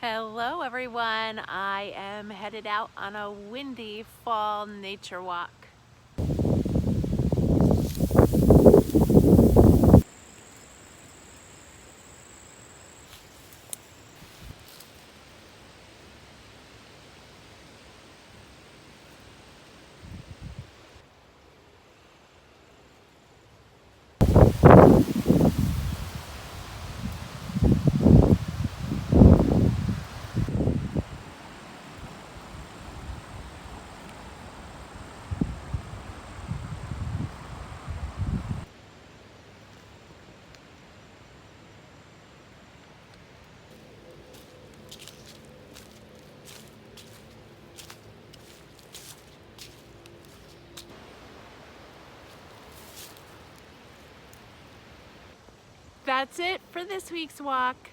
Hello everyone, I am headed out on a windy fall nature walk. That's it for this week's walk.